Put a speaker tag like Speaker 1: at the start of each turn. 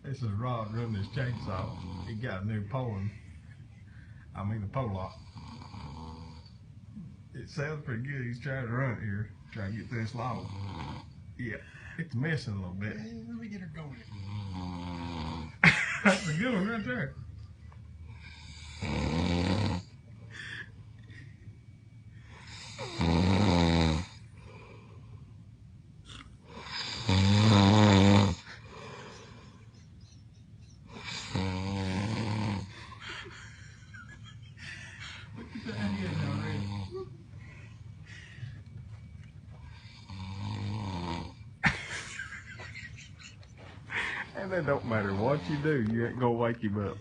Speaker 1: This is Rod running his chainsaw. He got a new pulling. I mean a pull-off. It sounds pretty good. He's trying to run it here. Trying to get through this log. Yeah, it's missing a little bit.
Speaker 2: Hey, let me get her going.
Speaker 1: That's a good one right there. Look at that head already. And it don't matter what you do, you ain't gonna wake him up.